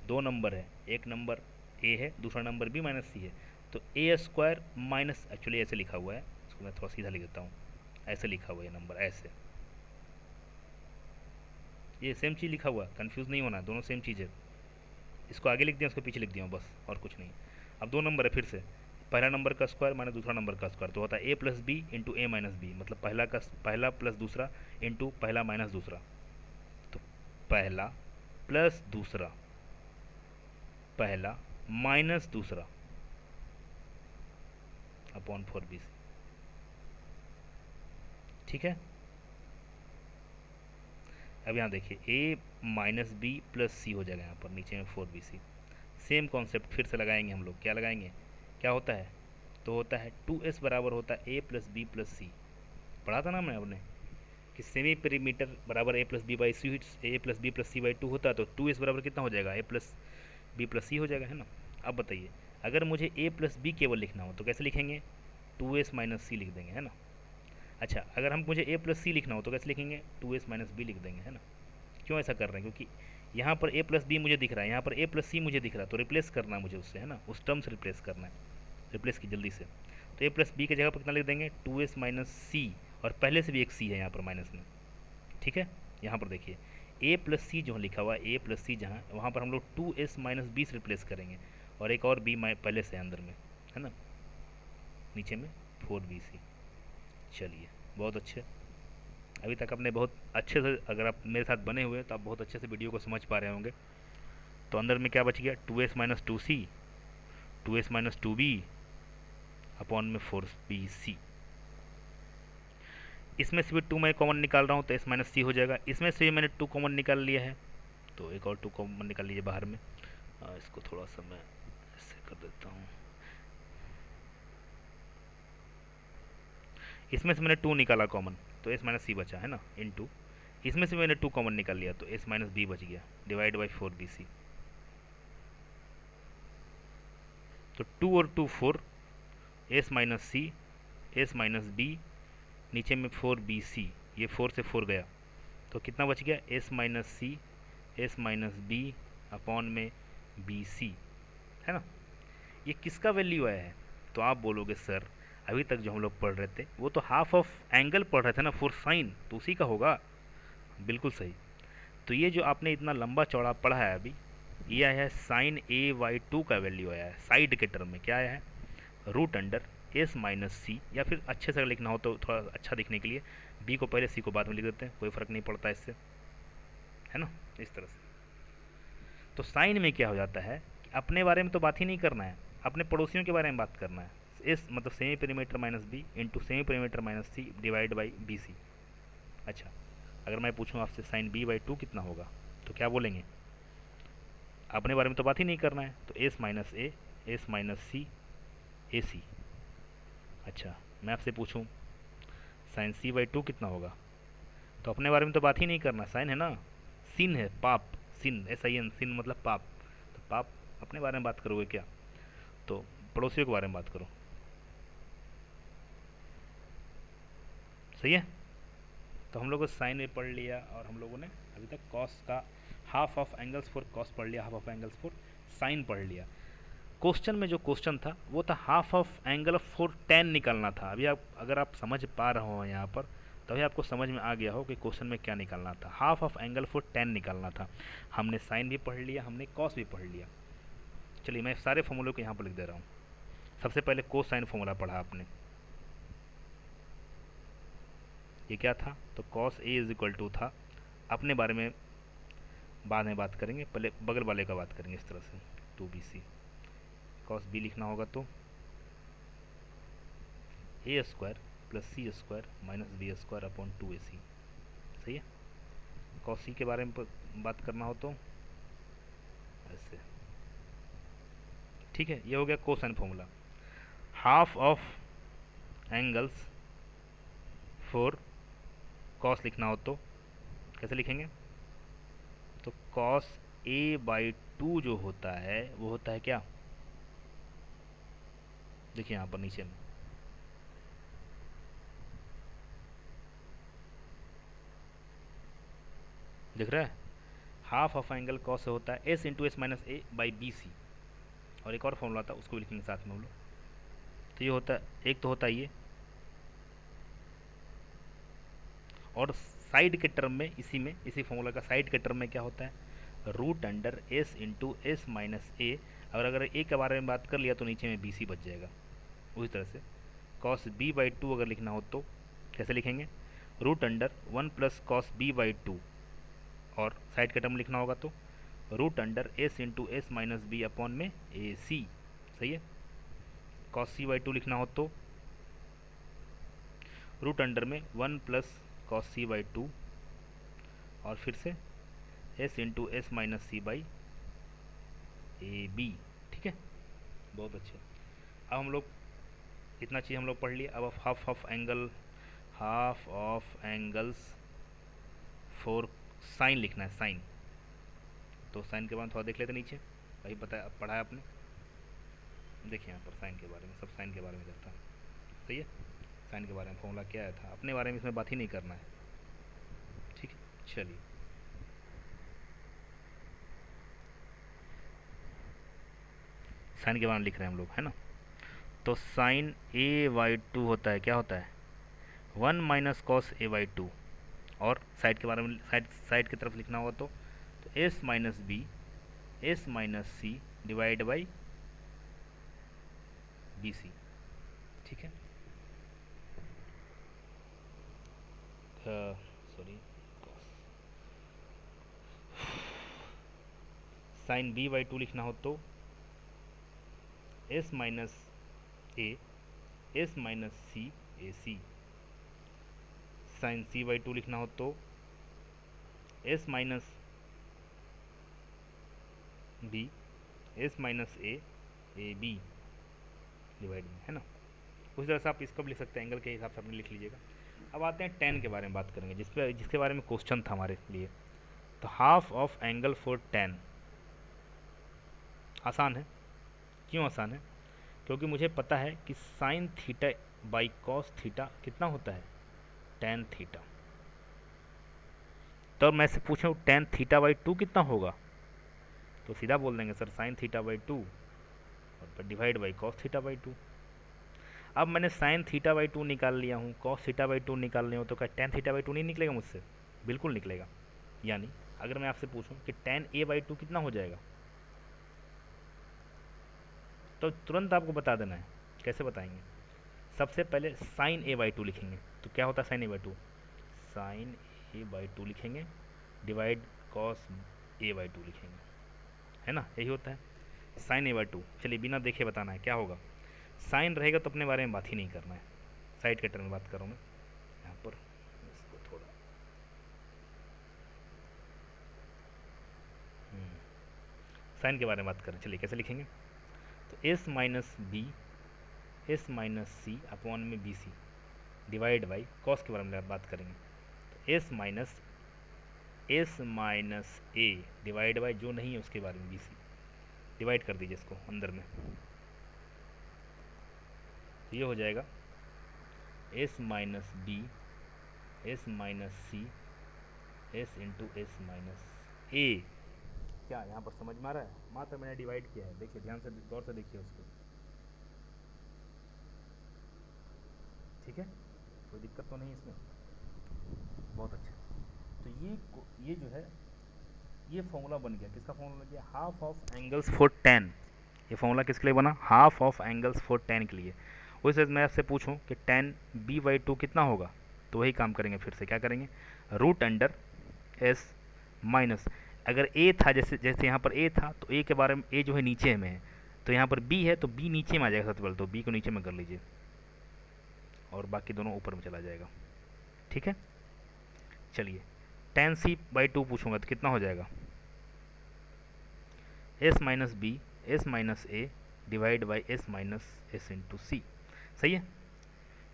[SPEAKER 1] दो नंबर है, एक नंबर a है, दूसरा नंबर b माइनस सी है, तो ए स्क्वायर माइनस, एक्चुअली ऐसे लिखा हुआ है, इसको मैं थोड़ा सीधा लिख देता हूँ, ऐसे लिखा हुआ है नंबर, ऐसे, ये सेम चीज़ लिखा हुआ है, कन्फ्यूज़ नहीं होना, दोनों सेम चीज़ है। इसको आगे लिख दिया, उसको पीछे लिख दिया बस, और कुछ नहीं। अब दो नंबर है, फिर से पहला नंबर का स्क्वायर माइनस दूसरा नंबर का स्क्वायर, तो होता है a plus B into A minus B, मतलब पहला प्लस दूसरा इंटू पहला माइनस दूसरा, तो पहला प्लस दूसरा, पहला माइनस दूसरा अपॉन 4BC, ठीक है। अब यहाँ देखिए a माइनस बी प्लस सी हो जाएगा यहाँ पर, नीचे में 4BC। सेम कॉन्सेप्ट फिर से लगाएंगे हम लोग, क्या लगाएंगे, क्या होता है, तो होता है 2s बराबर होता है a plus B plus C, पढ़ा था ना हमने अपने कि सेमी पेरीमीटर बराबर a plus B by C, A plus B plus C by 2 होता है, तो 2s बराबर कितना हो जाएगा, a प्लस बी प्लस सी हो जाएगा, है ना। अब बताइए अगर मुझे a प्लस बी केवल लिखना हो तो कैसे लिखेंगे, 2s माइनस सी लिख देंगे, है ना। अच्छा अगर हम मुझे a प्लस सी लिखना हो तो कैसे लिखेंगे, 2s माइनस बी लिख देंगे, है ना। क्यों ऐसा कर रहे हैं, क्योंकि यहाँ पर a प्लस बी मुझे दिख रहा है, यहाँ पर a प्लस सी मुझे दिख रहा है, तो रिप्लेस करना है मुझे उससे, है ना, उस टर्म से रिप्लेस करना है, रिप्लेस की जल्दी से। तो a प्लस बी की जगह पर कितना लिख देंगे, 2s माइनस सी, और पहले से भी एक c है यहाँ पर माइनस में, ठीक है। यहाँ पर देखिए a प्लस सी जो लिखा हुआ है, a प्लस सी जहाँ, वहाँ पर हम लोग 2s माइनस बी से रिप्लेस करेंगे, और एक और b पहले से अंदर में, है ना, नीचे में 4BC। चलिए बहुत अच्छे, अभी तक आपने बहुत अच्छे से, अगर आप मेरे साथ बने हुए हैं तो आप बहुत अच्छे से वीडियो को समझ पा रहे होंगे। तो अंदर में क्या बच गया, 2s minus 2c, 2s minus 2b upon में 4BC। इसमें से भी 2 मैं कॉमन निकाल रहा हूँ तो s माइनस सी हो जाएगा, इसमें से भी मैंने 2 कॉमन निकाल लिया है, तो एक और 2 कॉमन निकाल लीजिए बाहर में। इसको थोड़ा सा मैं ऐसे कर देता हूँ, इसमें से मैंने 2 निकाला कॉमन, तो s माइनस सी बचा, है ना, इन 2, इसमें से मैंने 2 कॉमन निकाल लिया, तो s माइनस बी बच गया, डिवाइड बाई 4BC। तो 2 और 2 4, s माइनस सी, s माइनस बी, नीचे में 4BC, ये 4 से 4 गया, तो कितना बच गया, s माइनस सी, s माइनस बी अपॉन में BC, है ना। ये किसका वैल्यू आया है, तो आप बोलोगे सर अभी तक जो हम लोग पढ़ रहे थे वो तो हाफ ऑफ एंगल पढ़ रहे थे ना, फॉर साइन, तो उसी का होगा, बिल्कुल सही। तो ये जो आपने इतना लंबा चौड़ा पढ़ा है अभी, ये आया है साइन AY2 का वैल्यू आया है, साइड के टर्म में क्या आया है, रूट अंडर s माइनस सी, या फिर अच्छे से लिखना हो तो थोड़ा अच्छा दिखने के लिए b को पहले c को बाद में लिख देते हैं, कोई फ़र्क नहीं पड़ता इससे, है ना, इस तरह से। तो साइन में क्या हो जाता है कि अपने बारे में तो बात ही नहीं करना है, अपने पड़ोसियों के बारे में बात करना है, इस मतलब semi perimeter minus B into semi perimeter minus C divide by BC। अच्छा अगर मैं पूछूं आपसे साइन b/2 कितना होगा, तो क्या बोलेंगे, अपने बारे में तो बात ही नहीं करना है, तो s माइनस ए, s माइनस सी, AC। अच्छा मैं आपसे पूछूं साइन c/2 कितना होगा, तो अपने बारे में तो बात ही नहीं करना, साइन है ना, सिन है, पाप, सिन, SIN, सिन मतलब पाप, तो पाप अपने बारे में बात करोगे क्या, तो पड़ोसियों के बारे में बात करो, सही है। तो हम लोगों ने साइन में पढ़ लिया, और हम लोगों ने अभी तक कॉस का half of angles for cos पढ़ लिया, half of angles for sine पढ़ लिया। क्वेश्चन में जो क्वेश्चन था वो था half of angle for tan निकालना था। अभी आप अगर आप समझ पा रहे हो यहाँ पर, तभी आपको समझ में आ गया हो कि क्वेश्चन में क्या निकालना था। Half of angle for tan निकालना था। हमने साइन भी पढ़ लिया, हमने कॉस भी पढ़ लिया। चलिए मैं सारे फॉर्मूले को यहाँ पर लिख दे रहा हूँ। सबसे पहले कोसाइन फॉर्मूला पढ़ा आपने, ये क्या था? तो cos A is equal to था, अपने बारे में बाद में बात करेंगे, पहले बगल वाले का बात करेंगे इस तरह से, 2bc। कॉस बी लिखना होगा तो a square plus C square minus b square upon 2ac। सही है। कॉस सी के बारे में बात करना हो तो ऐसे, ठीक है। ये हो गया cosine formula. Half of angles for cos लिखना हो तो कैसे लिखेंगे? तो कॉस ए बाई 2 जो होता है वो होता है क्या? देखिए यहाँ पर नीचे में, दिख रहा है? हाफ ऑफ एंगल कॉस से होता है S into S minus A by B C. और एक और फॉर्मूला था, उसको भी लिखेंगे साथ में हम लोग। तो ये होता है, एक तो होता है ये, और साइड के टर्म में इसी फॉर्मूला का साइड के टर्म में क्या होता है? Root under S into S minus a. और अगर ए के बारे में बात कर लिया तो नीचे में बी सी बच जाएगा। उसी तरह से कॉस बी बाई 2 अगर लिखना हो तो कैसे लिखेंगे? Root under 1 plus cos B by 2, और साइड का टर्म लिखना होगा तो root under S into S minus B upon में ए सी। सही है। कॉस सी बाई 2 लिखना हो तो रूट अंडर में 1 प्लस कॉस सी बाई 2, और फिर से S into S minus C by A B. ठीक है, बहुत अच्छे। अब हम लोग इतना चीज़ हम लोग पढ़ लिया। अब half of angles for sine लिखना है, साइन। तो साइन के बारे में थोड़ा देख लेते नीचे, वही पढ़ा है आपने। देखिए यहाँ पर साइन के बारे में, सब साइन के बारे में करता है। सही है। साइन के बारे में फॉर्मूला क्या आया था, अपने बारे में इसमें बात ही नहीं करना है। ठीक है, चलिए साइन के बारे में लिख रहे हैं हम लोग, है ना। तो साइन ए बाई 2 होता है, क्या होता है? 1 माइनस कॉस ए बाई 2। और साइड के बारे में, साइड की तरफ लिखना होगा तो S minus B S minus C divide by B C. ठीक है, सॉरी, साइन बी बाई 2 लिखना हो तो S minus A S minus C A C. Sine C by 2 लिखना हो तो S minus B S minus A B divide में, है ना। उसी तरह से आप इसको भी लिख सकते हैं, एंगल के हिसाब से अपने लिख लीजिएगा। अब आते हैं tan के बारे में बात करेंगे, जिसके बारे में क्वेश्चन था हमारे लिए। तो half of angle for tan आसान है। क्यों आसान है? क्योंकि मुझे पता है कि sine theta by cos theta कितना होता है? tan theta. तो मैं से पूछूं tan थीटा बाई 2 कितना होगा, तो सीधा बोल देंगे सर साइन थीटा बाई 2 और divide by cos theta by 2। अब मैंने साइन थीटा बाई 2 निकाल लिया हूँ, कॉस थीटा बाई 2 निकाल लिया हूँ, तो क्या tan थीटा बाई 2 नहीं निकलेगा मुझसे? बिल्कुल निकलेगा। यानी अगर मैं आपसे पूछूं कि tan a बाई 2 कितना हो जाएगा, तो तुरंत आपको बता देना है। कैसे बताएंगे? सबसे पहले साइन a बाई 2 लिखेंगे। तो क्या होता है sine a by 2? Sine a by 2 लिखेंगे डिवाइड कॉस a बाई 2 लिखेंगे, है ना, यही होता है साइन a बाई 2। चलिए बिना देखे बताना है क्या होगा। साइन रहेगा तो अपने बारे में बात ही नहीं करना है, साइड के टर्म में बात करूँ मैं यहाँ पर। इसको थोड़ा साइन के बारे में बात करें, चलिए कैसे लिखेंगे? तो S minus B S minus सी अपॉन में b c divide by cos के बारे में बात करेंगे, तो S minus A divide by जो नहीं है उसके बारे में बी सी। डिवाइड कर दीजिए इसको अंदर में, तो ये हो जाएगा s minus B S minus c s into S minus a. क्या यहाँ पर समझ में आ रहा है? मात्र मैंने डिवाइड किया है, देखिए ध्यान से गौर से देखिए उसको। ठीक है, कोई दिक्कत तो नहीं इसमें? बहुत अच्छे। तो ये जो है ये फॉर्मूला बन गया, किसका फॉर्मूला बन गया, half of angles for ten. ये फॉर्मूला किसके लिए बना, half of angles for ten के लिए। वैसे मैं आपसे पूछूं कि टेन बी बाई टू कितना होगा, तो वही काम करेंगे, फिर से क्या करेंगे, रूट अंडर एस माइनस, अगर ए था, जैसे जैसे यहाँ पर ए था, तो ए के बारे में, ए जो है नीचे में है, तो यहाँ पर बी है, तो बी नीचे में आ जाएगा सबसे पहले, तो बी को नीचे में कर लीजिए और बाकी दोनों ऊपर में चला जाएगा। ठीक है, चलिए टेन सी बाई टू पूछूंगा तो कितना हो जाएगा, s minus B S minus A divide by s minus s into c. सही है,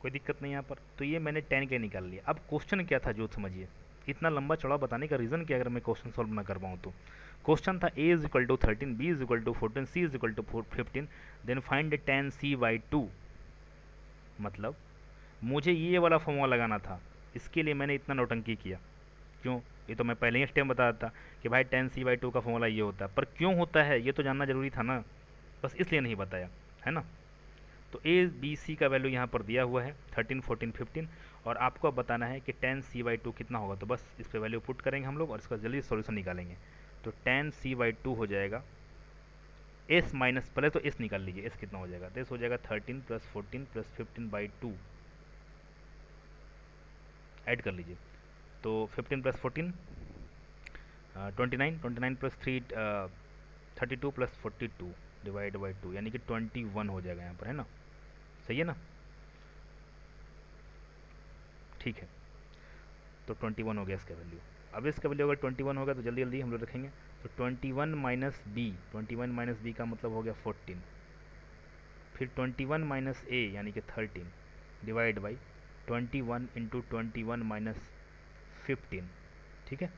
[SPEAKER 1] कोई दिक्कत नहीं यहाँ पर। तो ये मैंने टेन के निकाल लिया। अब क्वेश्चन क्या था जो समझिए, इतना लंबा चौड़ा बताने का रीज़न क्या, अगर मैं क्वेश्चन सॉल्व ना कर पाऊँ तो। क्वेश्चन था a is equal to 13, b is equal to 14, c is equal to 15, then find tan c by two. मतलब मुझे ये वाला फॉर्मूला लगाना था, इसके लिए मैंने इतना नौटंकी किया। क्यों, ये तो मैं पहले ही स्टेप बता था कि भाई टेन सी बाई टू का फॉर्मूला ये होता है, पर क्यों होता है ये तो जानना जरूरी था ना, बस इसलिए नहीं बताया, है ना। तो ए बी सी का वैल्यू यहाँ पर दिया हुआ है 13, 14, 15, और आपको अब बताना है कि टेन सी बाई टू कितना होगा। तो बस इस पर वैल्यू पुट करेंगे हम लोग और इसका जल्दी सॉल्यूशन निकालेंगे। तो टेन सी बाई टू हो जाएगा एस माइनस, पहले तो एस निकाल लीजिए, एस कितना हो जाएगा, तो एस हो जाएगा 13 plus 14 plus 15 by two, add कर लीजिए। तो 15 plus 14 29, 29 plus 3 32 plus 42 divide by to, यानी कि 21 हो जाएगा यहाँ पर, है ना। सही है ना, ठीक है। तो 21 हो गया इसका वैल्यू। अब इसका वैल्यू अगर 21 होगा तो जल्दी जल्दी हम लोग रखेंगे। तो 21 माइनस बी, 21 माइनस बी का मतलब हो गया 14, फिर 21 माइनस ए यानी कि 13 डिवाइड बाई 21 इंटू 21 माइनस 15। ठीक है,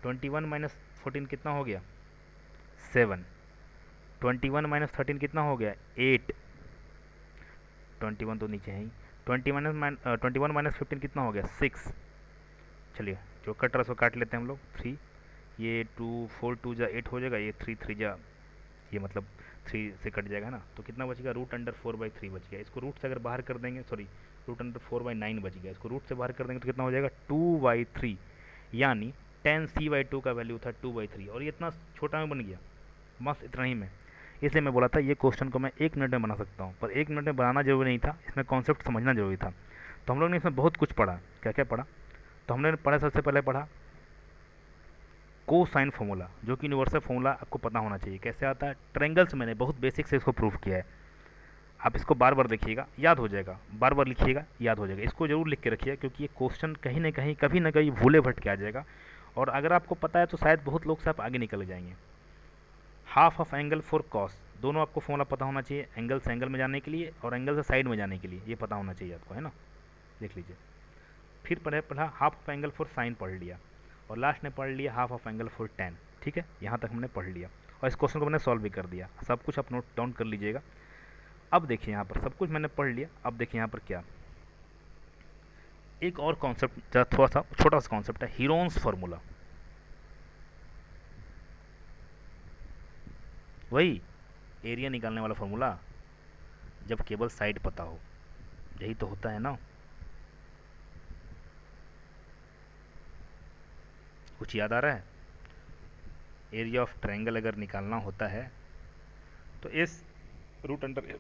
[SPEAKER 1] 21 माइनस 14 कितना हो गया 7, 21 माइनस 13 कितना हो गया 8, 21 तो नीचे है ही, 21 माइनस 15 कितना हो गया 6। चलिए जो कट रहा सो काट लेते हैं हम लोग, 3, ये 2 4 2 जा 8 हो जाएगा, ये 3 3 जा, ये मतलब 3 से कट जाएगा ना, तो कितना बचेगा रूट अंडर 4/3 बच गया। इसको रूट से अगर बाहर कर देंगे, सॉरी रूट अंडर 4/9 बच गया, इसको रूट से बाहर कर देंगे तो कितना हो जाएगा 2/3, यानी टेन सी बाई टू का वैल्यू था 2/3, और ये इतना छोटा में बन गया, बस इतना ही में। इसलिए मैं बोला था ये क्वेश्चन को मैं 1 मिनट में बना सकता हूँ, पर 1 मिनट में बनाना जरूरी नहीं था, इसमें कॉन्सेप्ट समझना जरूरी था। तो हम लोग ने इसमें बहुत कुछ पढ़ा, क्या क्या पढ़ा, तो हमने पढ़ा, सबसे पहले पढ़ा कोसाइन फार्मूला, जो कि यूनिवर्सल फार्मूला आपको पता होना चाहिए कैसे आता है। ट्रायंगल्स मैंने बहुत बेसिक से इसको प्रूव किया है, आप इसको बार बार देखिएगा, याद हो जाएगा, बार बार लिखिएगा, याद हो जाएगा। इसको जरूर लिख के रखिए, क्योंकि ये क्वेश्चन कहीं ना कहीं कभी ना कहीं भूले भटके आ जाएगा, और अगर आपको पता है तो शायद बहुत लोग से आप आगे निकल जाएंगे। Half of angle for cos, दोनों आपको फॉर्मूला पता होना चाहिए, एंगल से एंगल में जाने के लिए और एंगल से साइड में जाने के लिए, ये पता होना चाहिए आपको, है ना। देख लीजिए, फिर पढ़ा half of angle for sine पढ़ लिया, और लास्ट में पढ़ लिया half of angle for tan. ठीक है, यहाँ तक हमने पढ़ लिया और इस क्वेश्चन को मैंने सॉल्व भी कर दिया, सब कुछ आप नोट डाउन कर लीजिएगा। अब देखिए यहाँ पर सब कुछ मैंने पढ़ लिया, अब देखिए यहाँ पर क्या, एक और कॉन्सेप्ट, थोड़ा सा छोटा सा कॉन्सेप्ट है, हीरोन्स फार्मूला। वही एरिया निकालने वाला फार्मूला, जब केवल साइड पता हो, यही तो होता है ना। कुछ याद आ रहा है, एरिया ऑफ ट्रायंगल अगर निकालना होता है तो इस रूट अंडर